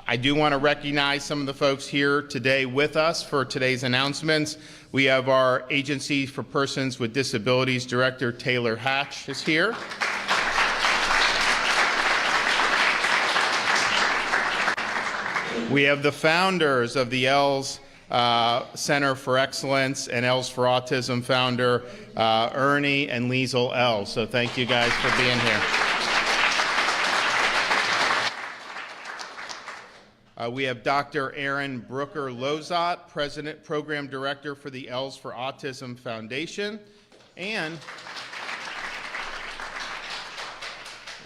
I do want to recognize some of the folks here today with us for today's announcements. We have our Agency for Persons with Disabilities Director Taylor Hatch is here. We have the founders of the Ells Center for Excellence and Ells for Autism founder Ernie and Liesl Ells. So thank you guys for being here. We have Dr. Aaron Brooker-Lozat, President, Program Director for the Ells for Autism Foundation. And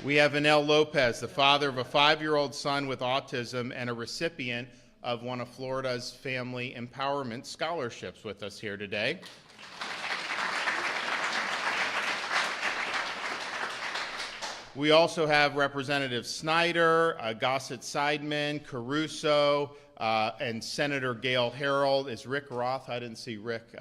we have Anel Lopez, the father of a 5-year-old son with autism and a recipient of one of Florida's Family Empowerment Scholarships with us here today. We also have Representative Snyder, Gossett Seidman, Caruso, and Senator Gail Harold. Is Rick Roth? I didn't see Rick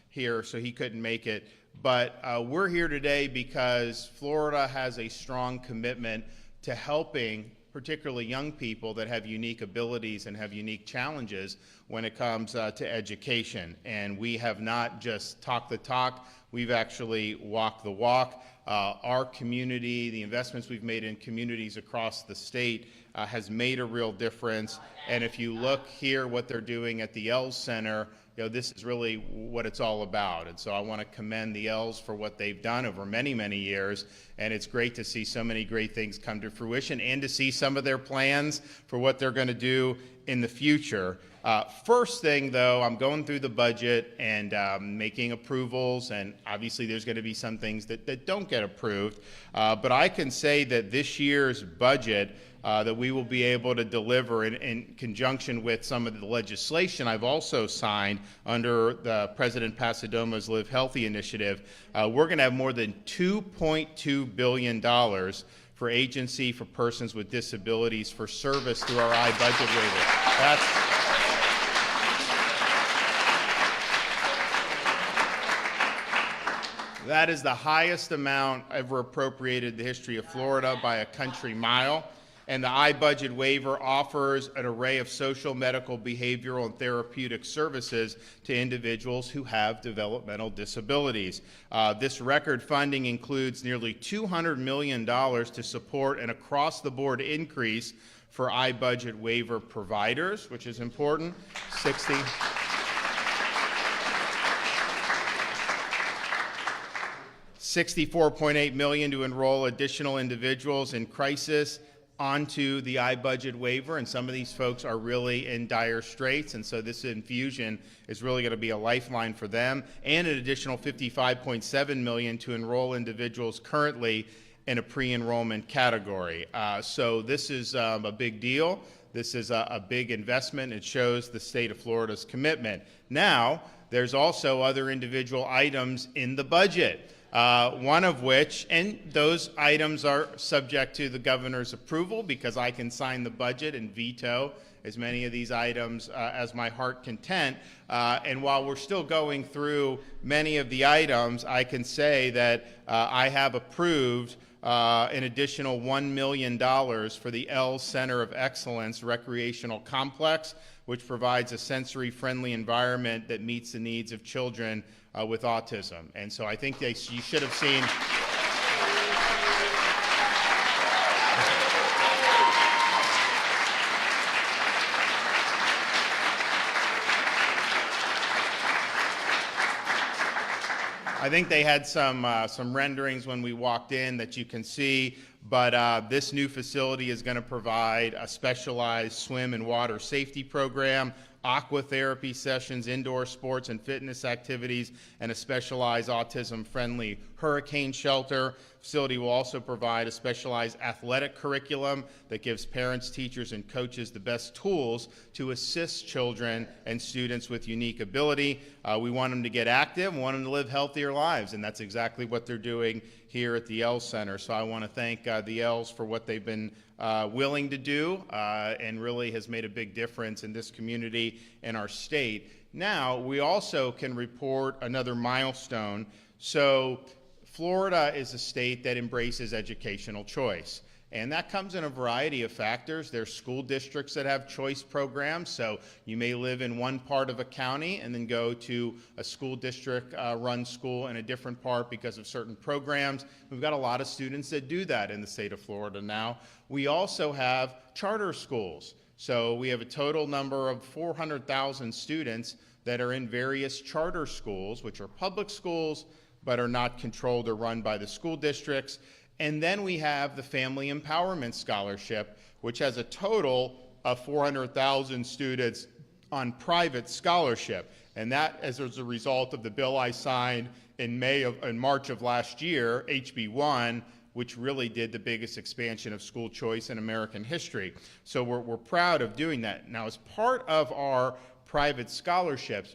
here, so he couldn't make it. But we're here today because Florida has a strong commitment to helping particularly young people that have unique abilities and have unique challenges when it comes to education. And we have not just talked the talk, we've actually walked the walk. Our community, the investments we've made in communities across the state has made a real difference. And if you look here what they're doing at the Ells Center, this is really what it's all about. And so I want to commend the Ells for what they've done over many, many years. And it's great to see so many great things come to fruition and to see some of their plans for what they're going to do in the future. First thing, though, I'm going through the budget and making approvals, and obviously there's going to be some things that don't get approved. But I can say that this year's budget that we will be able to deliver in conjunction with some of the legislation I've also signed under the President Pasadoma's Live Healthy initiative, we're going to have more than $2.2 billion for Agency for Persons with Disabilities for service through our IBudget Waiver. That is the highest amount ever appropriated in the history of Florida by a country mile. And the IBudget Waiver offers an array of social, medical, behavioral, and therapeutic services to individuals who have developmental disabilities. This record funding includes nearly $200 million to support an across-the-board increase for IBudget Waiver providers, which is important, $64.8 million to enroll additional individuals in crisis onto the IBudget Waiver, and some of these folks are really in dire straits, and so this infusion is really going to be a lifeline for them, and an additional $55.7 million to enroll individuals currently in a pre-enrollment category. So this is a big deal. This is a big investment. It shows the state of Florida's commitment. Now, there's also other individual items in the budget. One of which, and those items are subject to the governor's approval because I can sign the budget and veto as many of these items as my heart content. And while we're still going through many of the items, I can say that I have approved an additional $1 million for the Ells Center of Excellence Recreational Complex, which provides a sensory-friendly environment that meets the needs of children with autism. And so I think you should have seen I think they had some renderings when we walked in that you can see, but this new facility is going to provide a specialized swim and water safety program, aqua therapy sessions, indoor sports and fitness activities, and a specialized autism-friendly hurricane shelter. Facility will also provide a specialized athletic curriculum that gives parents, teachers, and coaches the best tools to assist children and students with unique ability. We want them to get active, we want them to live healthier lives, and that's exactly what they're doing here at the Ells Center. So I want to thank the Ells for what they've been willing to do and really has made a big difference in this community and our state. Now, we also can report another milestone. So Florida is a state that embraces educational choice. And that comes in a variety of factors. There's school districts that have choice programs, so you may live in one part of a county and then go to a school district run school in a different part because of certain programs. We've got a lot of students that do that in the state of Florida now. We also have charter schools. So we have a total number of 400,000 students that are in various charter schools, which are public schools, but are not controlled or run by the school districts. And then we have the Family Empowerment Scholarship, which has a total of 400,000 students on private scholarship. And that is as a result of the bill I signed in March of last year, HB 1, which really did the biggest expansion of school choice in American history. So we're proud of doing that. Now, as part of our private scholarships,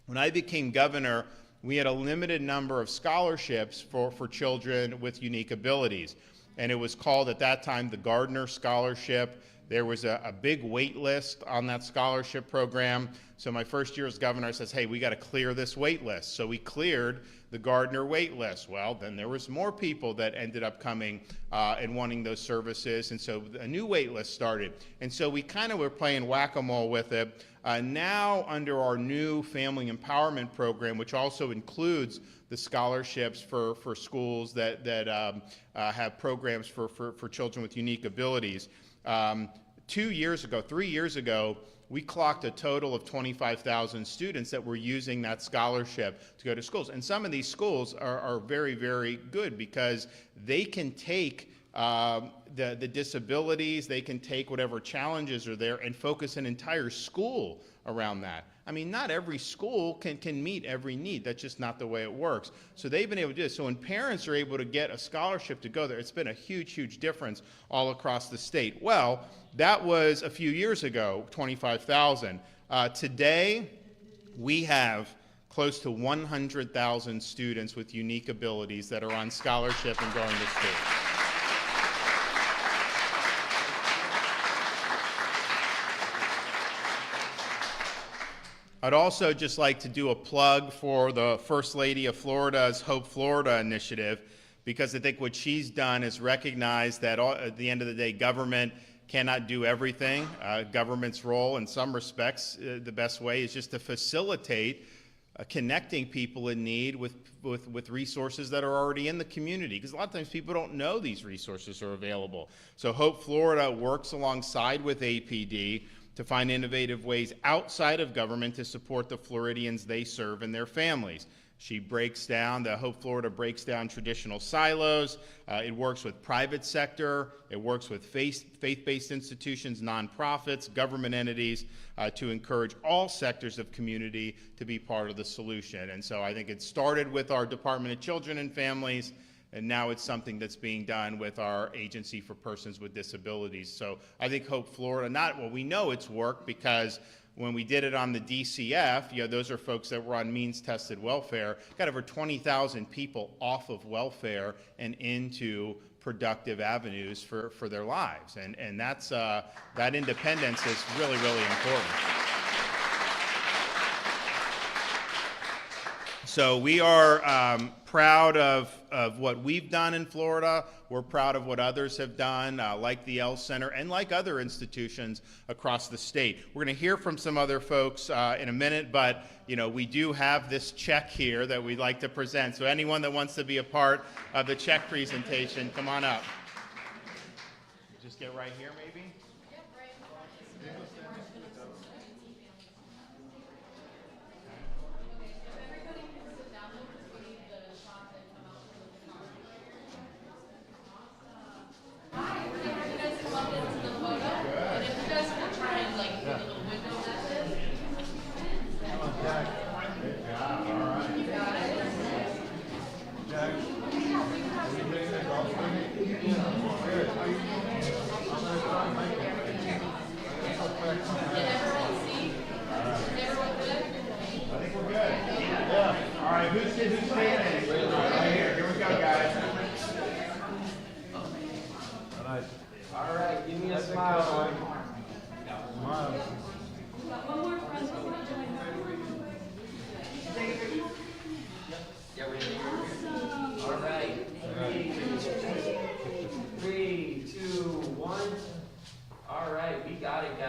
when I became governor, we had a limited number of scholarships for children with unique abilities. And it was called at that time the Gardner Scholarship. There was a big wait list on that scholarship program. So my first year as governor, I says, hey, we got to clear this wait list. So we cleared the Gardner wait list. Well, then there was more people that ended up coming and wanting those services. And so a new wait list started. And so we kind of were playing whack-a-mole with it. Now, under our new Family Empowerment Program, which also includes the scholarships for schools that have programs for children with unique abilities, 3 years ago, we clocked a total of 25,000 students that were using that scholarship to go to schools. And some of these schools are very, very good because they can take the disabilities, they can take whatever challenges are there and focus an entire school around that. I mean, not every school can meet every need. That's just not the way it works. So they've been able to do this. So when parents are able to get a scholarship to go there, it's been a huge, huge difference all across the state. Well, that was a few years ago, 25,000. Today, we have close to 100,000 students with unique abilities that are on scholarship and going to school. I'd also just like to do a plug for the First Lady of Florida's Hope Florida initiative, because I think what she's done is recognize that at the end of the day, government cannot do everything. Government's role in some respects, the best way is just to facilitate connecting people in need with resources that are already in the community, because a lot of times people don't know these resources are available. So Hope Florida works alongside with APD to find innovative ways outside of government to support the Floridians they serve and their families. Hope Florida breaks down traditional silos. It works with private sector. It works with faith-based institutions, nonprofits, government entities to encourage all sectors of community to be part of the solution. And so I think it started with our Department of Children and Families, and now it's something that's being done with our Agency for Persons with Disabilities. So I think Hope Florida, we know it's worked because when we did it on the DCF, those are folks that were on means-tested welfare, got over 20,000 people off of welfare and into productive avenues for their lives. And that's, that independence is really, really important. So we are proud of what we've done in Florida. We're proud of what others have done, like the Ells Center and like other institutions across the state. We're going to hear from some other folks in a minute, but we do have this check here that we'd like to present. So anyone that wants to be a part of the check presentation, come on up. Just get right here, maybe.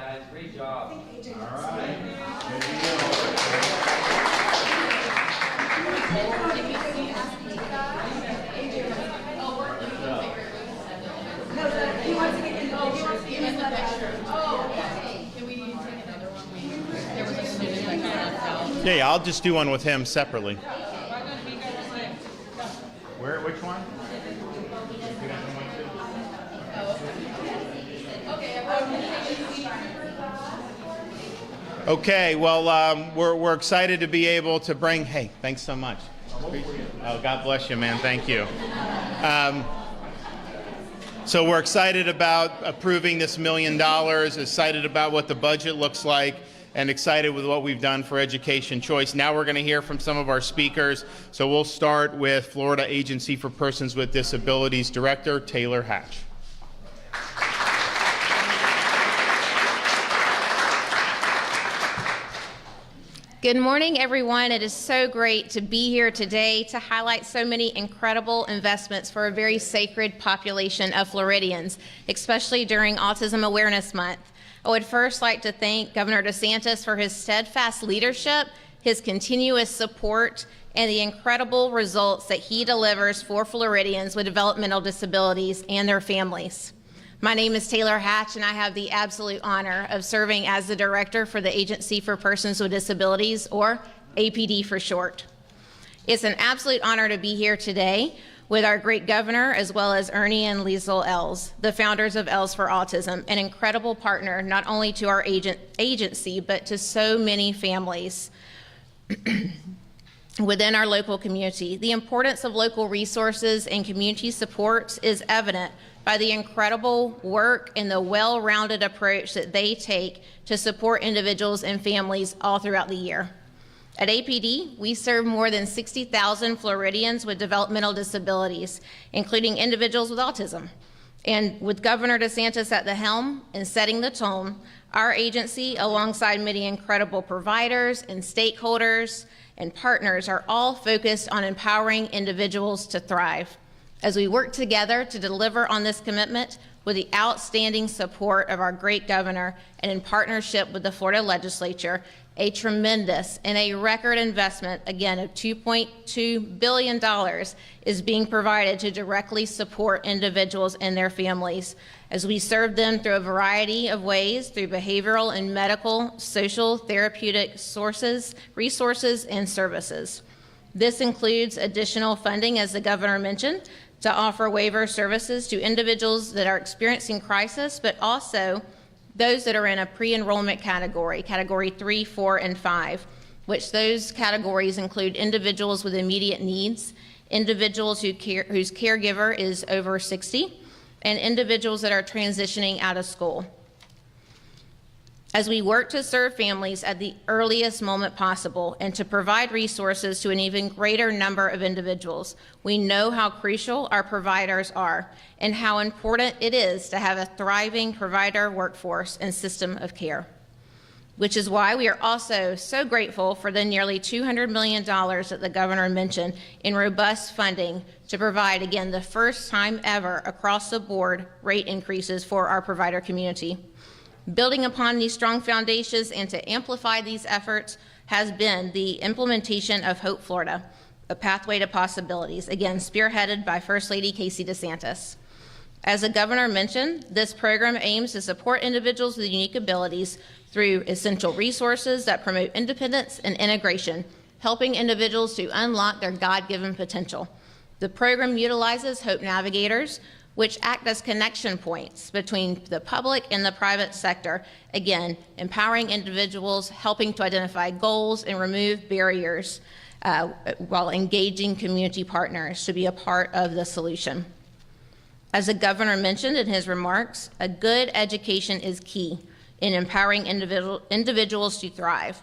guys. Great job. All right. He wants to get in the picture. Oh, okay. Can we take another one? There was a student that kind of fell. Yeah, I'll just do one with him separately. Where? Which one? Okay, well, we're excited to be able to bring. Hey, thanks so much. Oh, God bless you, man. Thank you. So we're excited about approving this $1 million, excited about what the budget looks like, and excited with what we've done for education choice. Now we're going to hear from some of our speakers. So we'll start with Florida Agency for Persons with Disabilities Director Taylor Hatch. Good morning, everyone. It is so great to be here today to highlight so many incredible investments for a very sacred population of Floridians, especially during Autism Awareness Month. I would first like to thank Governor DeSantis for his steadfast leadership, his continuous support, and the incredible results that he delivers for Floridians with developmental disabilities and their families. My name is Taylor Hatch, and I have the absolute honor of serving as the Director for the Agency for Persons with Disabilities, or APD for short. It's an absolute honor to be here today with our great governor, as well as Ernie and Liesl Ells, the founders of Ells for Autism, an incredible partner not only to our agency, but to so many families within our local community. The importance of local resources and community supports is evident by the incredible work and the well-rounded approach that they take to support individuals and families all throughout the year. At APD, we serve more than 60,000 Floridians with developmental disabilities, including individuals with autism. And with Governor DeSantis at the helm and setting the tone, our agency, alongside many incredible providers and stakeholders and partners, are all focused on empowering individuals to thrive. As we work together to deliver on this commitment with the outstanding support of our great governor and in partnership with the Florida legislature, a tremendous and a record investment, again, of $2.2 billion is being provided to directly support individuals and their families as we serve them through a variety of ways, through behavioral and medical, social, therapeutic sources, resources, and services. This includes additional funding, as the governor mentioned, to offer waiver services to individuals that are experiencing crisis, but also those that are in a pre-enrollment category, category 3, 4, and 5, which those categories include individuals with immediate needs, individuals whose caregiver is over 60, and individuals that are transitioning out of school. As we work to serve families at the earliest moment possible and to provide resources to an even greater number of individuals, we know how crucial our providers are and how important it is to have a thriving provider workforce and system of care. Which is why we are also so grateful for the nearly $200 million that the governor mentioned in robust funding to provide, again, the first time ever across the board rate increases for our provider community. Building upon these strong foundations and to amplify these efforts has been the implementation of Hope Florida, a pathway to possibilities, again, spearheaded by First Lady Casey DeSantis. As the governor mentioned, this program aims to support individuals with unique abilities through essential resources that promote independence and integration, helping individuals to unlock their God-given potential. The program utilizes Hope Navigators, which act as connection points between the public and the private sector, again, empowering individuals, helping to identify goals and remove barriers while engaging community partners to be a part of the solution. As the governor mentioned in his remarks, a good education is key in empowering individuals to thrive,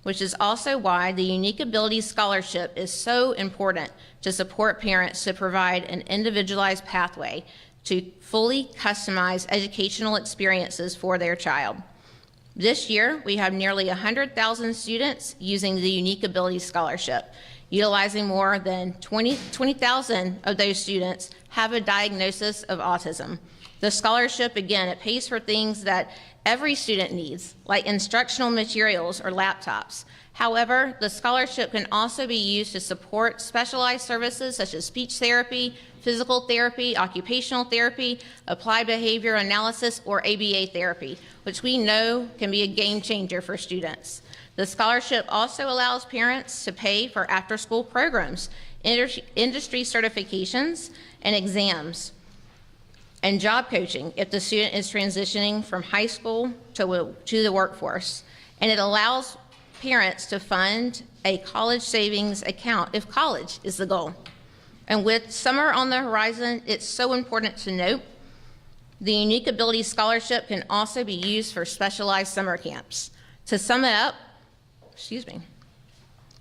which is also why the Unique Abilities Scholarship is so important to support parents to provide an individualized pathway to fully customize educational experiences for their child. This year, we have nearly 100,000 students using the Unique Abilities Scholarship. Utilizing more than 20,000 of those students have a diagnosis of autism. The scholarship, again, it pays for things that every student needs, like instructional materials or laptops. However, the scholarship can also be used to support specialized services such as speech therapy, physical therapy, occupational therapy, applied behavior analysis, or ABA therapy, which we know can be a game changer for students. The scholarship also allows parents to pay for after-school programs, industry certifications, and exams, and job coaching if the student is transitioning from high school to the workforce. And it allows parents to fund a college savings account if college is the goal. And with summer on the horizon, it's so important to note the Unique Ability Scholarship can also be used for specialized summer camps. To sum it up,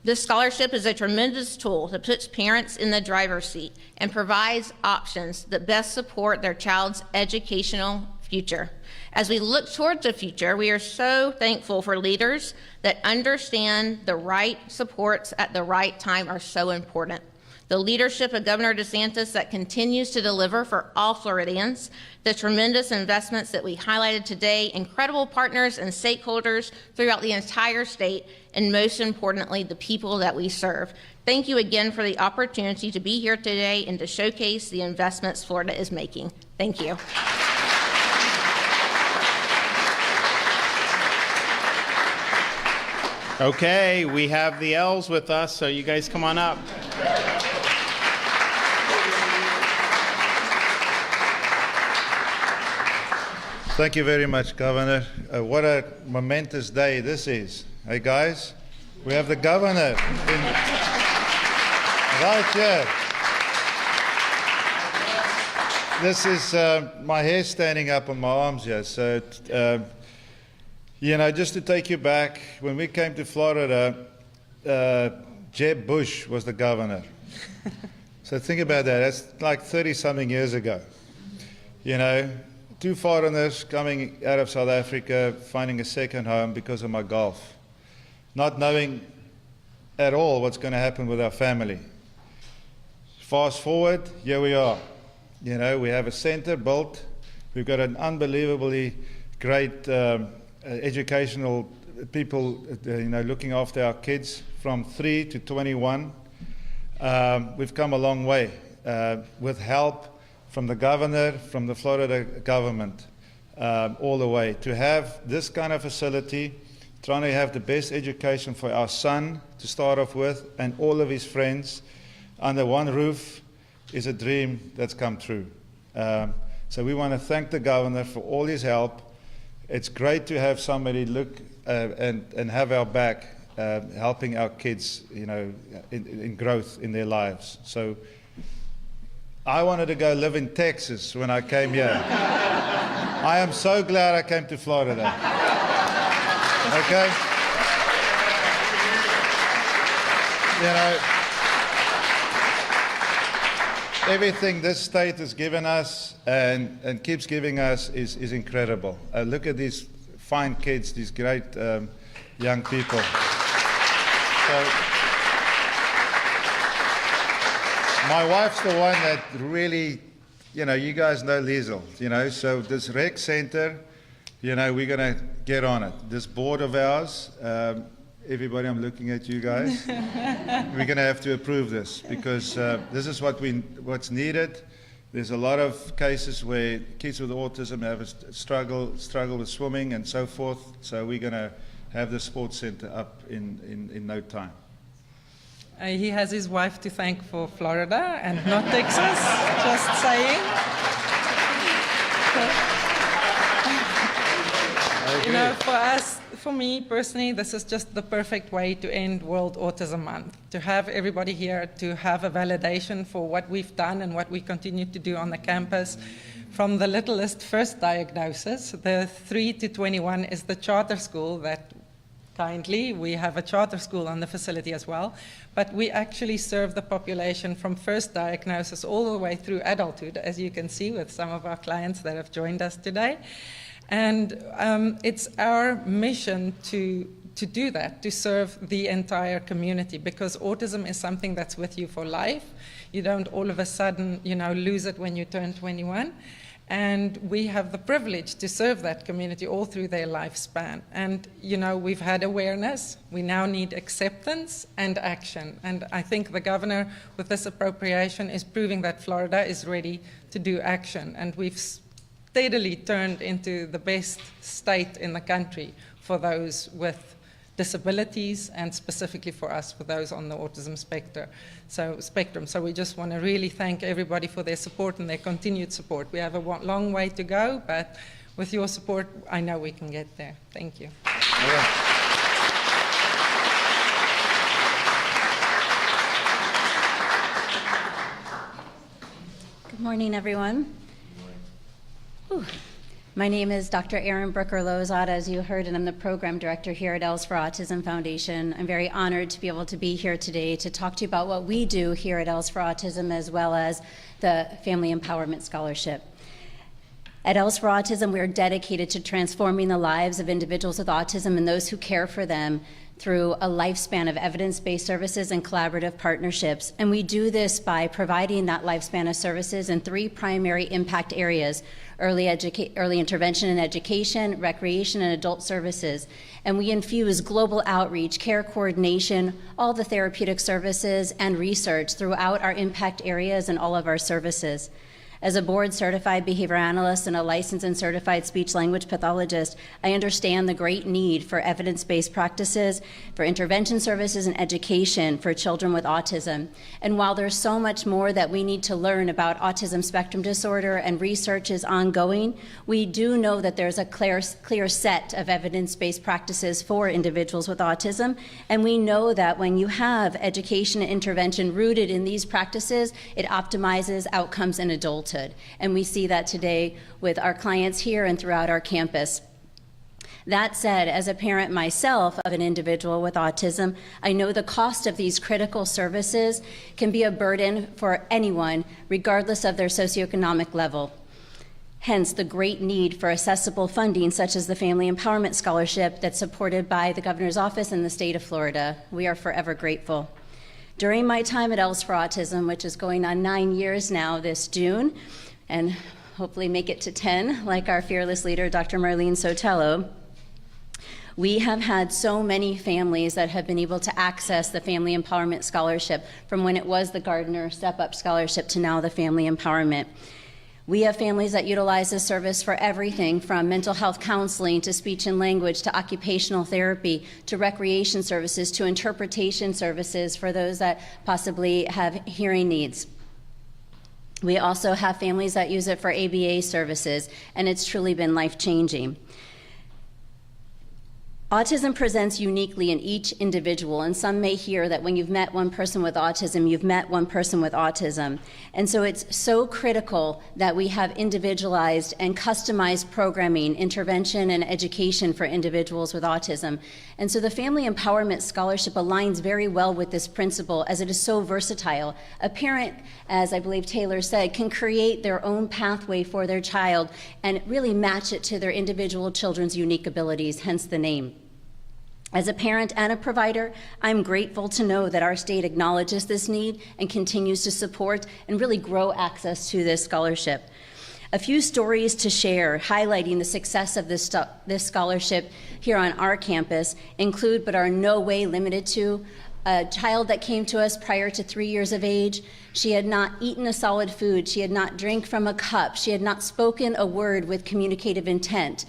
this scholarship is a tremendous tool that puts parents in the driver's seat and provides options that best support their child's educational future. As we look towards the future, we are so thankful for leaders that understand the right supports at the right time are so important. The leadership of Governor DeSantis that continues to deliver for all Floridians, the tremendous investments that we highlighted today, incredible partners and stakeholders throughout the entire state, and most importantly, the people that we serve. Thank you again for the opportunity to be here today and to showcase the investments Florida is making. Thank you. Okay, we have the Ells with us, so you guys come on up. Thank you very much, Governor. What a momentous day this is. Hey, guys, we have the Governor right here. This is my hair standing up on my arms here. So, just to take you back, when we came to Florida, Jeb Bush was the governor. So think about that. That's like 30-something years ago. Two foreigners coming out of South Africa, finding a second home because of my golf, not knowing at all what's going to happen with our family. Fast forward, here we are. We have a center built. We've got an unbelievably great educational people, looking after our kids from 3 to 21. We've come a long way with help from the governor, from the Florida government, all the way. To have this kind of facility, trying to have the best education for our son to start off with, and all of his friends under one roof is a dream that's come true. So we want to thank the governor for all his help. It's great to have somebody look and have our back, helping our kids, in growth in their lives. So I wanted to go live in Texas when I came here. I am so glad I came to Florida. Okay? Everything this state has given us and keeps giving us is incredible. Look at these fine kids, these great young people. So, my wife's the one that really, you guys know Liesl, so this rec center, we're going to get on it. This board of ours, everybody, I'm looking at you guys, we're going to have to approve this because this is what's needed. There's a lot of cases where kids with autism have a struggle with swimming and so forth, so we're going to have the sports center up in no time. He has his wife to thank for Florida and not Texas, just saying. For me personally, this is just the perfect way to end World Autism Month, to have everybody here, to have a validation for what we've done and what we continue to do on the campus. From the littlest first diagnosis, the 3 to 21 is the charter school that kindly, we have a charter school on the facility as well, but we actually serve the population from first diagnosis all the way through adulthood, as you can see with some of our clients that have joined us today. And it's our mission to do that, to serve the entire community, because autism is something that's with you for life. You don't all of a sudden, lose it when you turn 21. And we have the privilege to serve that community all through their lifespan. And, you know, we've had awareness. We now need acceptance and action. And I think the governor, with this appropriation, is proving that Florida is ready to do action. And we've steadily turned into the best state in the country for those with disabilities, and specifically for us, for those on the autism spectrum. So we just want to really thank everybody for their support and their continued support. We have a long way to go, but with your support, I know we can get there. Thank you. Good morning, everyone. Whew. My name is Dr. Erin Brooker-Lozada, as you heard, and I'm the program director here at Ells for Autism Foundation. I'm very honored to be able to be here today to talk to you about what we do here at Ells for Autism, as well as the Family Empowerment Scholarship. At Ells for Autism, we are dedicated to transforming the lives of individuals with autism and those who care for them through a lifespan of evidence-based services and collaborative partnerships. And we do this by providing that lifespan of services in 3 primary impact areas: early intervention and education, recreation, and adult services. And we infuse global outreach, care coordination, all the therapeutic services, and research throughout our impact areas and all of our services. As a board-certified behavior analyst and a licensed and certified speech-language pathologist, I understand the great need for evidence-based practices, for intervention services and education for children with autism. And while there's so much more that we need to learn about autism spectrum disorder and research is ongoing, we do know that there's a clear set of evidence-based practices for individuals with autism. And we know that when you have education and intervention rooted in these practices, it optimizes outcomes in adulthood. And we see that today with our clients here and throughout our campus. That said, as a parent myself of an individual with autism, I know the cost of these critical services can be a burden for anyone, regardless of their socioeconomic level. Hence, the great need for accessible funding, such as the Family Empowerment Scholarship that's supported by the Governor's Office in the state of Florida. We are forever grateful. During my time at Ells for Autism, which is going on 9 years now this June, and hopefully make it to 10, like our fearless leader, Dr. Marlene Sotelo, we have had so many families that have been able to access the Family Empowerment Scholarship, from when it was the Gardner Step Up Scholarship to now the Family Empowerment. We have families that utilize this service for everything from mental health counseling to speech and language to occupational therapy to recreation services to interpretation services for those that possibly have hearing needs. We also have families that use it for ABA services, and it's truly been life-changing. Autism presents uniquely in each individual, and some may hear that when you've met one person with autism, you've met one person with autism. And so it's so critical that we have individualized and customized programming, intervention, and education for individuals with autism. And so the Family Empowerment Scholarship aligns very well with this principle, as it is so versatile. A parent, as I believe Taylor said, can create their own pathway for their child and really match it to their individual children's unique abilities, hence the name. As a parent and a provider, I'm grateful to know that our state acknowledges this need and continues to support and really grow access to this scholarship. A few stories to share highlighting the success of this scholarship here on our campus include, but are no way limited to, a child that came to us prior to 3 years of age. She had not eaten a solid food. She had not drank from a cup. She had not spoken a word with communicative intent.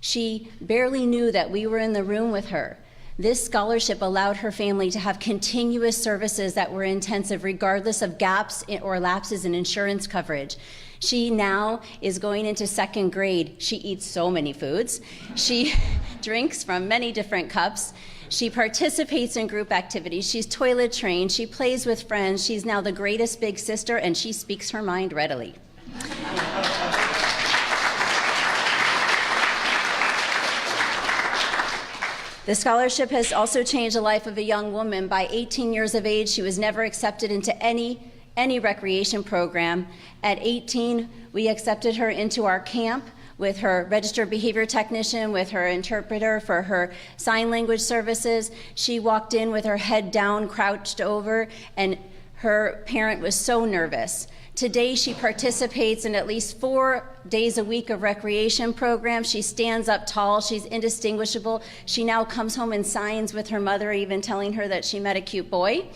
She barely knew that we were in the room with her. This scholarship allowed her family to have continuous services that were intensive, regardless of gaps or lapses in insurance coverage. She now is going into 2nd grade. She eats so many foods. She drinks from many different cups. She participates in group activities. She's toilet trained. She plays with friends. She's now the greatest big sister, and she speaks her mind readily. The scholarship has also changed the life of a young woman. By 18 years of age, she was never accepted into any recreation program. At 18, we accepted her into our camp with her registered behavior technician, with her interpreter for her sign language services. She walked in with her head down, crouched over, and her parent was so nervous Today, she participates in at least 4 days a week of recreation programs. She stands up tall. She's indistinguishable. She now comes home and signs with her mother, even telling her that she met a cute boy.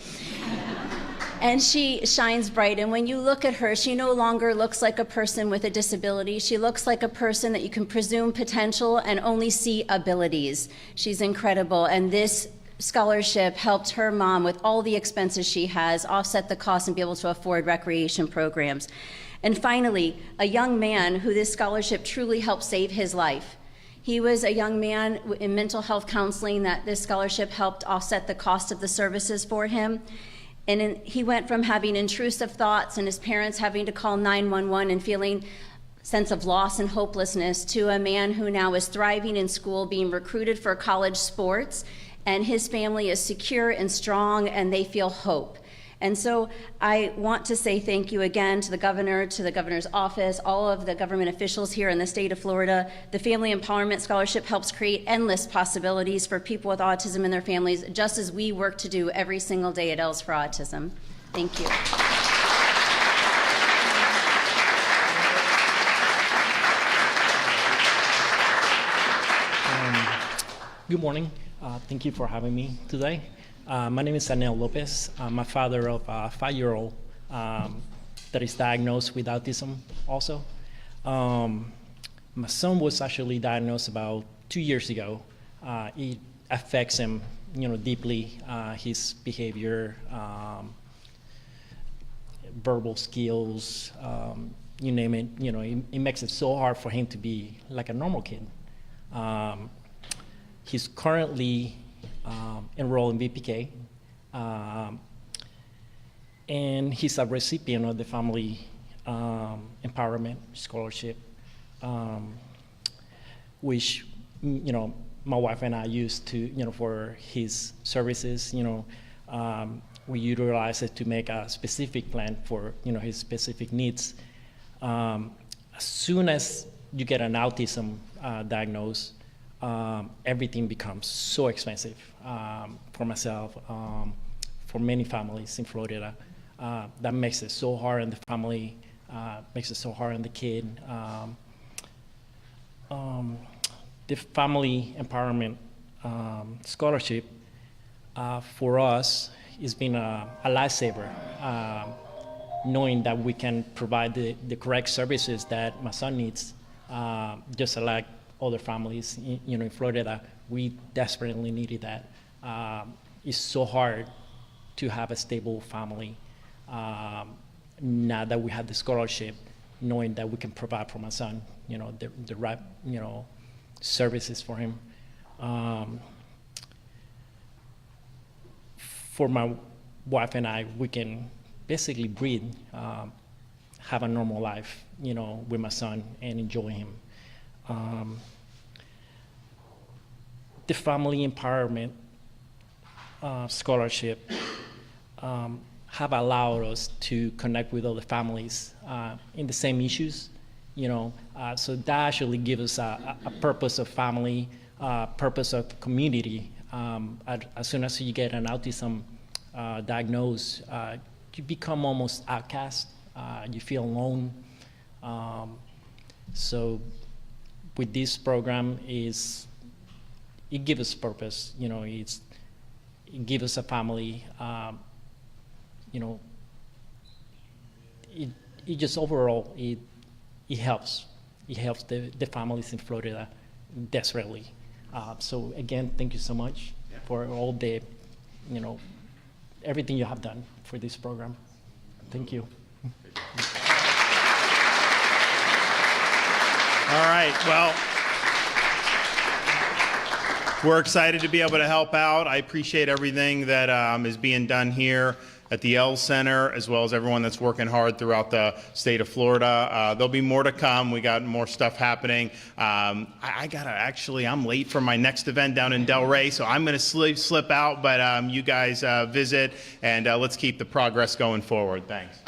And she shines bright. And when you look at her, she no longer looks like a person with a disability. She looks like a person that you can presume potential and only see abilities. She's incredible. And this scholarship helped her mom, with all the expenses she has, offset the cost and be able to afford recreation programs. And finally, a young man who this scholarship truly helped save his life. He was a young man in mental health counseling that this scholarship helped offset the cost of the services for him. And he went from having intrusive thoughts and his parents having to call 911 and feeling sense of loss and hopelessness to a man who now is thriving in school, being recruited for college sports, and his family is secure and strong, and they feel hope. And so I want to say thank you again to the governor, to the governor's office, all of the government officials here in the state of Florida. The Family Empowerment Scholarship helps create endless possibilities for people with autism and their families, just as we work to do every single day at Ells for Autism. Thank you. Good morning. Thank you for having me today. My name is Anel Lopez. I'm a father of a 5-year-old that is diagnosed with autism also. My son was actually diagnosed about 2 years ago. It affects him, deeply, his behavior, verbal skills, you name it. It makes it so hard for him to be like a normal kid. He's currently enrolled in VPK, and he's a recipient of the Family Empowerment Scholarship, which my wife and I used to for his services. We utilize it to make a specific plan for his specific needs. As soon as you get an autism diagnosis, everything becomes so expensive for myself, for many families in Florida. That makes it so hard on the family, makes it so hard on the kid. The Family Empowerment Scholarship for us has been a lifesaver, knowing that we can provide the correct services that my son needs, just like other families, in Florida. We desperately needed that. It's so hard to have a stable family. Now that we have the scholarship, knowing that we can provide for my son, the right, services for him. For my wife and I, we can basically breathe, have a normal life, with my son and enjoy him. The Family Empowerment Scholarship have allowed us to connect with other families in the same issues, so that actually gives us a purpose of family, purpose of community. As soon as you get an autism diagnosis, you become almost outcast, you feel alone. So with this program, it gives us purpose. It gives us a family. It just overall it helps. It helps the families in Florida desperately. So again, thank you so much for all the everything you have done for this program. Thank you. All right, well, we're excited to be able to help out. I appreciate everything that is being done here at the Ells Center, as well as everyone that's working hard throughout the state of Florida. There'll be more to come. We got more stuff happening. I'm late for my next event down in Delray, so I'm gonna slip out, but you guys visit, and let's keep the progress going forward. Thanks.